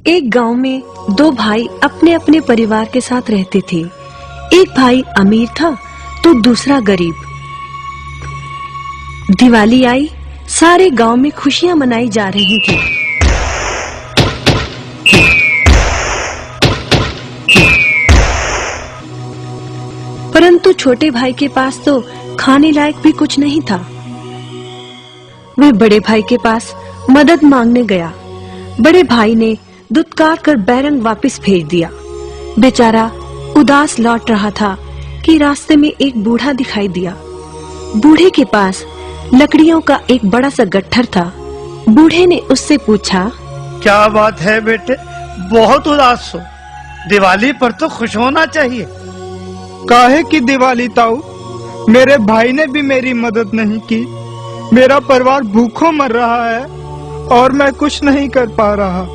एक गांव में दो भाई अपने अपने परिवार के साथ रहते थे। एक भाई अमीर था तो दूसरा गरीब। दिवाली आई, सारे गांव में खुशियां मनाई जा रही थी। परंतु छोटे भाई के पास तो खाने लायक भी कुछ नहीं था। वह बड़े भाई के पास मदद मांगने गया। बड़े भाई ने दुत्कार कर बैरंग वापस भेज दिया। बेचारा उदास लौट रहा था कि रास्ते में एक बूढ़ा दिखाई दिया। बूढ़े के पास लकड़ियों का एक बड़ा सा गट्ठर था। बूढ़े ने उससे पूछा, क्या बात है बेटे, बहुत उदास हो? दिवाली पर तो खुश होना चाहिए। काहे की दिवाली ताऊ, मेरे भाई ने भी मेरी मदद नहीं की। मेरा परिवार भूखों मर रहा है और मैं कुछ नहीं कर पा रहा।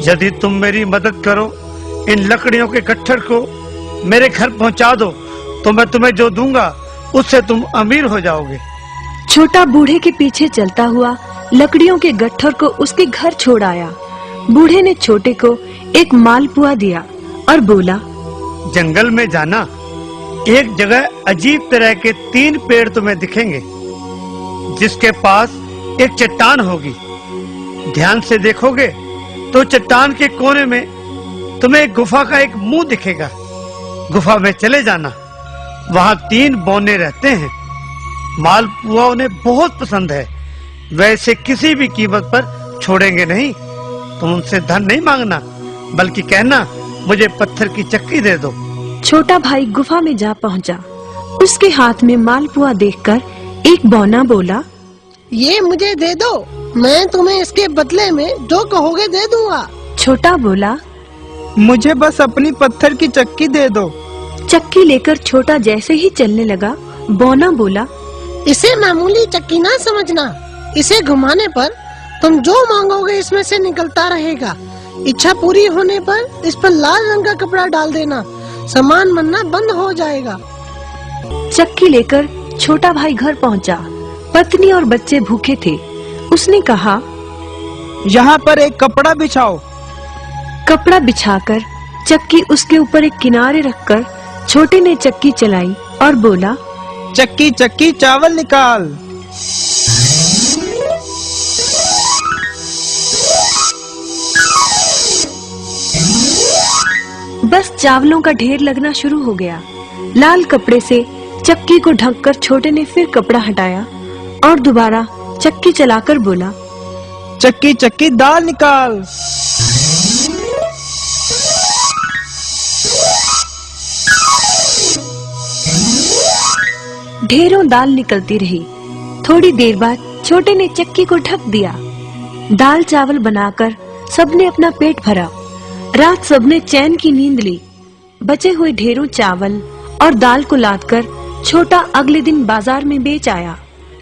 यदि तुम मेरी मदद करो, इन लकड़ियों के गट्ठर को मेरे घर पहुंचा दो तो मैं तुम्हें जो दूंगा उससे तुम अमीर हो जाओगे। छोटा बूढ़े के पीछे चलता हुआ लकड़ियों के गट्ठर को उसके घर छोड़ आया। बूढ़े ने छोटे को एक मालपुआ दिया और बोला, जंगल में जाना, एक जगह अजीब तरह के 3 पेड़ तुम्हें दिखेंगे, जिसके पास एक चट्टान होगी। ध्यान से देखोगे तो चट्टान के कोने में तुम्हें एक गुफा का एक मुंह दिखेगा। गुफा में चले जाना, वहां 3 बौने रहते हैं। मालपुआ उन्हें बहुत पसंद है, वैसे किसी भी कीमत पर छोड़ेंगे नहीं। तुम उनसे धन नहीं मांगना, बल्कि कहना मुझे पत्थर की चक्की दे दो। छोटा भाई गुफा में जा पहुंचा। उसके हाथ में मालपुआ देखकर एक बौना बोला, ये मुझे दे दो, मैं तुम्हें इसके बदले में जो कहोगे दे दूंगा। छोटा बोला, मुझे बस अपनी पत्थर की चक्की दे दो। चक्की लेकर छोटा जैसे ही चलने लगा, बौना बोला, इसे मामूली चक्की ना समझना। इसे घुमाने पर तुम जो मांगोगे इसमें से निकलता रहेगा। इच्छा पूरी होने पर इस पर लाल रंग का कपड़ा डाल देना, सामान बनना बंद हो जाएगा। चक्की लेकर छोटा भाई घर पहुंचा। पत्नी और बच्चे भूखे थे। उसने कहा, यहाँ पर एक कपड़ा बिछाओ। कपड़ा बिछाकर चक्की उसके ऊपर एक किनारे रखकर छोटे ने चक्की चलाई और बोला, चक्की चक्की चावल निकाल। बस चावलों का ढेर लगना शुरू हो गया। लाल कपड़े से चक्की को ढककर छोटे ने फिर कपड़ा हटाया और दोबारा चक्की चलाकर बोला, चक्की चक्की दाल निकाल। ढेरों दाल निकलती रही। थोड़ी देर बाद छोटे ने चक्की को ढक दिया। दाल चावल बनाकर सबने अपना पेट भरा। रात सबने चैन की नींद ली। बचे हुए ढेरों चावल और दाल को लादकर छोटा अगले दिन बाजार में बेच आया।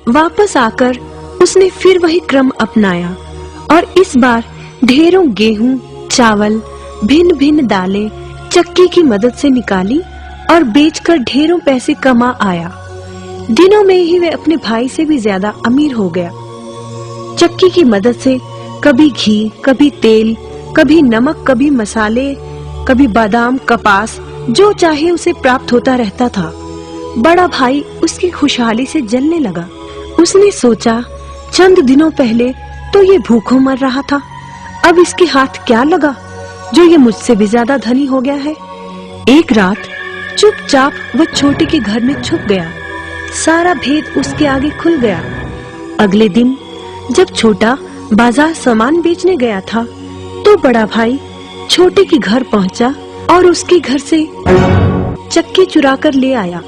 वापस आकर उसने फिर वही क्रम अपनाया और इस बार ढेरों गेहूं, चावल, भिन्न भिन्न दालें चक्की की मदद से निकाली और बेचकर ढेरों पैसे कमा आया। दिनों में ही वह अपने भाई से भी ज्यादा अमीर हो गया। चक्की की मदद से कभी घी, कभी तेल, कभी नमक, कभी मसाले, कभी बादाम, कपास, जो चाहे उसे प्राप्त होता रहता था। बड़ा भाई उसकी खुशहाली से जलने लगा। उसने सोचा, चंद दिनों पहले तो ये भूखों मर रहा था, अब इसके हाथ क्या लगा जो ये मुझसे भी ज्यादा धनी हो गया है। एक रात चुपचाप वह छोटे के घर में छुप गया। सारा भेद उसके आगे खुल गया। अगले दिन जब छोटा बाजार सामान बेचने गया था तो बड़ा भाई छोटे के घर पहुंचा और उसके घर से चक्की चुरा कर ले आया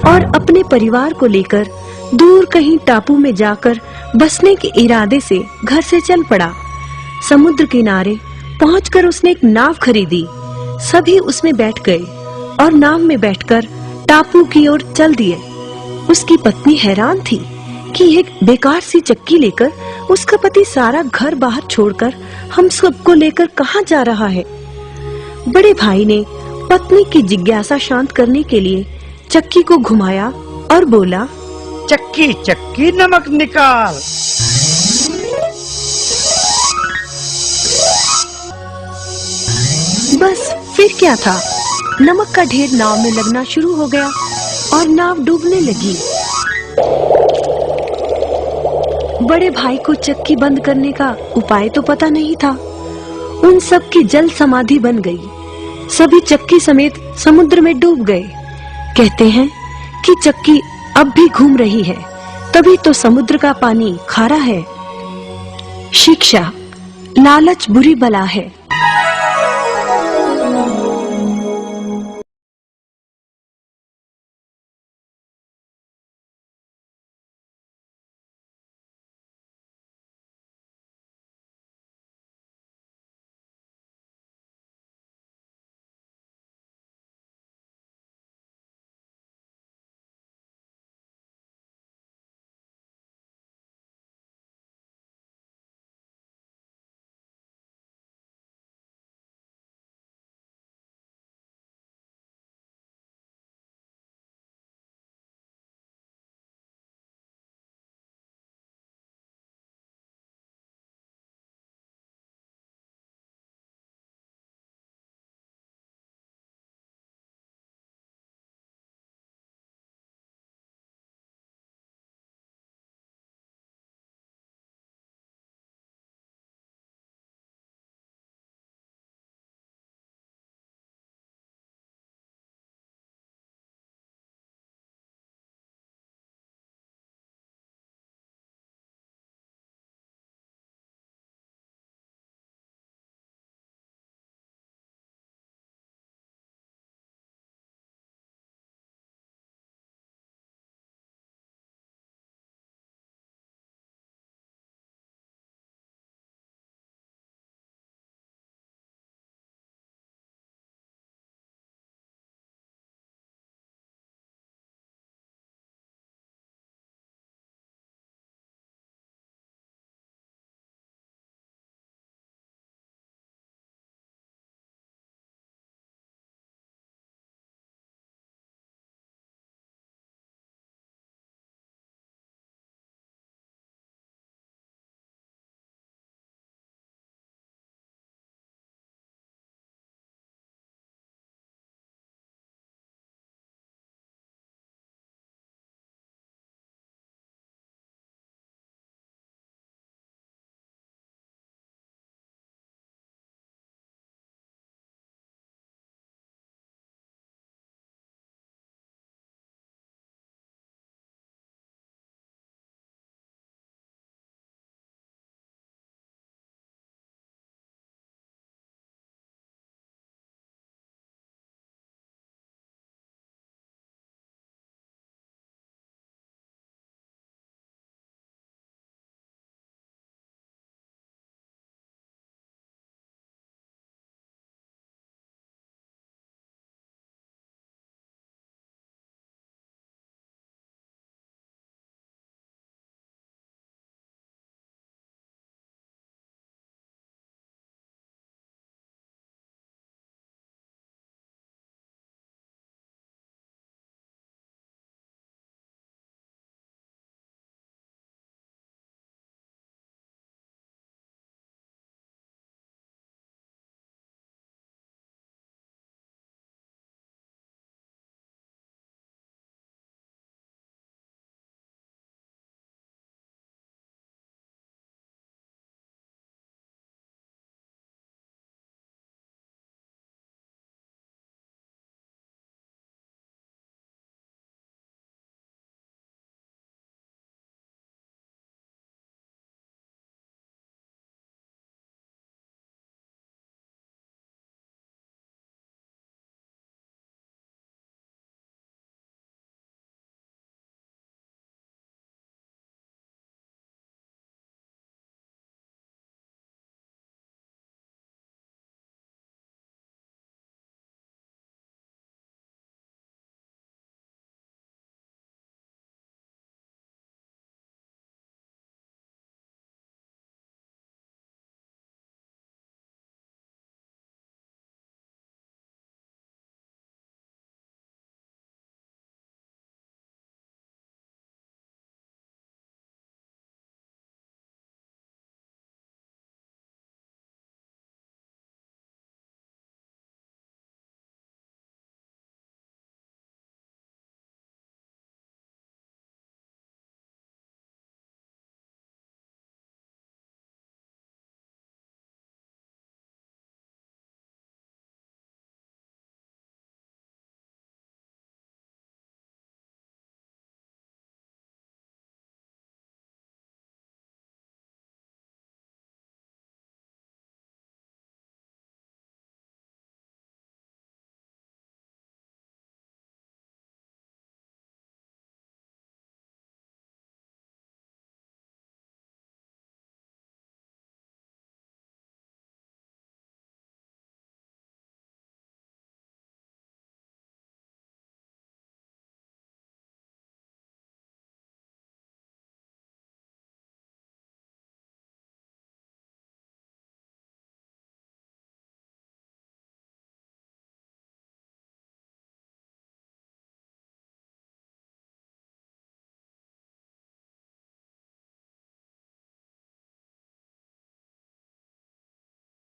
और अपने परिवार को लेकर दूर कहीं टापू में जाकर बसने के इरादे से घर से चल पड़ा। समुद्र किनारे पहुंचकर उसने एक नाव खरीदी। सभी उसमें बैठ गए और नाव में बैठकर टापू की ओर चल दिए। उसकी पत्नी हैरान थी कि एक बेकार सी चक्की लेकर उसका पति सारा घर बाहर छोड़कर हम सबको लेकर कहाँ जा रहा है। बड़े भाई ने पत्नी की जिज्ञासा शांत करने के लिए चक्की को घुमाया और बोला, चक्की चक्की नमक निकाल। बस फिर क्या था, नमक का ढेर नाव में लगना शुरू हो गया और नाव डूबने लगी। बड़े भाई को चक्की बंद करने का उपाय तो पता नहीं था। उन सब की जल समाधि बन गई। सभी चक्की समेत समुद्र में डूब गए। कहते हैं कि चक्की अब भी घूम रही है, तभी तो समुद्र का पानी खारा है। शिक्षा, लालच बुरी बला है।